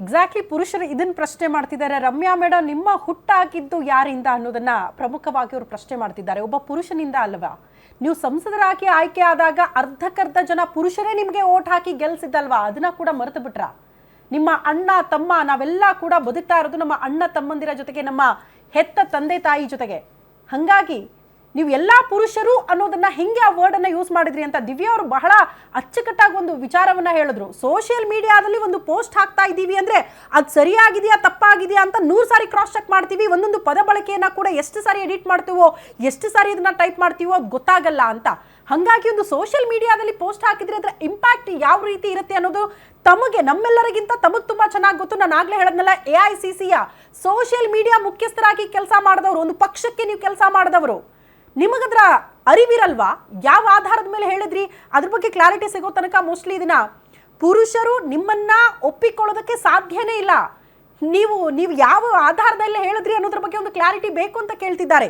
Exactly ಪುರುಷರು ಇದನ್ನ ಪ್ರಶ್ನೆ ಮಾಡ್ತಿದ್ದಾರೆ. ರಮ್ಯಾ ಮೇಡಮ್, ನಿಮ್ಮ ಹುಟ್ಟಾಗಿದ್ದು ಯಾರಿಂದ ಅನ್ನೋದನ್ನ ಪ್ರಮುಖವಾಗಿ ಅವರು ಪ್ರಶ್ನೆ ಮಾಡ್ತಿದ್ದಾರೆ. ಒಬ್ಬ ಪುರುಷನಿಂದ ಅಲ್ವಾ? ನೀವು ಸಂಸದರಾಗಿ ಆಯ್ಕೆ ಆದಾಗ ಅರ್ಧಕ್ಕರ್ಧ ಜನ ಪುರುಷರೇ ನಿಮಗೆ ಓಟ್ ಹಾಕಿ ಗೆಲ್ಸಿದ್ದಲ್ವಾ? ಅದನ್ನ ಕೂಡ ಮರೆತು ಬಿಟ್ರ? ನಿಮ್ಮ ಅಣ್ಣ ತಮ್ಮ ನಾವೆಲ್ಲ ಕೂಡ ಬದುಕ್ತಾ ಇರೋದು ನಮ್ಮ ಅಣ್ಣ ತಮ್ಮಂದಿರ ಜೊತೆಗೆ, ನಮ್ಮ ಹೆತ್ತ ತಂದೆ ತಾಯಿ ಜೊತೆಗೆ. ಹಂಗಾಗಿ ನೀವು ಎಲ್ಲಾ ಪುರುಷರು ಅನ್ನೋದನ್ನ ಹೆಂಗೆ ಆ ವರ್ಡ್ ಅನ್ನ ಯೂಸ್ ಮಾಡಿದ್ರಿ ಅಂತ ದಿವ್ಯಾ ಅವರು ಬಹಳ ಅಚ್ಚುಕಟ್ಟಾಗಿ ಒಂದು ವಿಚಾರವನ್ನ ಹೇಳಿದ್ರು. ಸೋಷಿಯಲ್ ಮೀಡಿಯಾದಲ್ಲಿ ಒಂದು ಪೋಸ್ಟ್ ಹಾಕ್ತಾ ಇದ್ದೀವಿ ಅಂದ್ರೆ ಅದು ಸರಿಯಾಗಿದೆಯಾ ತಪ್ಪಾಗಿದೆಯಾ ಅಂತ 100 ಸಾರಿ ಕ್ರಾಸ್ ಚೆಕ್ ಮಾಡ್ತೀವಿ. ಒಂದೊಂದು ಪದ ಬಳಕೆಯನ್ನ ಕೂಡ ಎಷ್ಟು ಸಾರಿ ಎಡಿಟ್ ಮಾಡ್ತೀವೋ, ಎಷ್ಟು ಸಾರಿ ಇದನ್ನ ಟೈಪ್ ಮಾಡ್ತೀವೋ ಅದು ಗೊತ್ತಾಗಲ್ಲ ಅಂತ. ಹಂಗಾಗಿ ಒಂದು ಸೋಷಿಯಲ್ ಮೀಡಿಯಾದಲ್ಲಿ ಪೋಸ್ಟ್ ಹಾಕಿದ್ರೆ ಅದರ ಇಂಪ್ಯಾಕ್ಟ್ ಯಾವ ರೀತಿ ಇರುತ್ತೆ ಅನ್ನೋದು ತಮಗೆ, ನಮ್ಮೆಲ್ಲರಿಗಿಂತ ತಮಗೆ ತುಂಬಾ ಚೆನ್ನಾಗಿ ಗೊತ್ತು. ನಾನು ಆಗ್ಲೇ ಹೇಳದ್ನಲ್ಲ, AICCಯ ಸೋಷಿಯಲ್ ಮೀಡಿಯಾ ಮುಖ್ಯಸ್ಥರಾಗಿ ಕೆಲಸ ಮಾಡಿದವರು, ಒಂದು ಪಕ್ಷಕ್ಕೆ ನೀವು ಕೆಲಸ ಮಾಡಿದವರು, ನಿಮಗದ್ರ ಅರಿವಿರಲ್ವಾ? ಯಾವ ಆಧಾರದ ಮೇಲೆ ಹೇಳಿದ್ರಿ? ಅದ್ರ ಬಗ್ಗೆ ಕ್ಲಾರಿಟಿ ಸಿಗೋ ತನಕ ಮೋಸ್ಟ್ಲಿ ಇದನ್ನ ಪುರುಷರು ನಿಮ್ಮನ್ನ ಒಪ್ಪಿಕೊಳ್ಳೋದಕ್ಕೆ ಸಾಧ್ಯನೇ ಇಲ್ಲ. ನೀವು ಯಾವ ಆಧಾರದಲ್ಲಿ ಹೇಳಿದ್ರಿ ಅನ್ನೋದ್ರ ಬಗ್ಗೆ ಒಂದು ಕ್ಲಾರಿಟಿ ಬೇಕು ಅಂತ ಕೇಳ್ತಿದ್ದಾರೆ.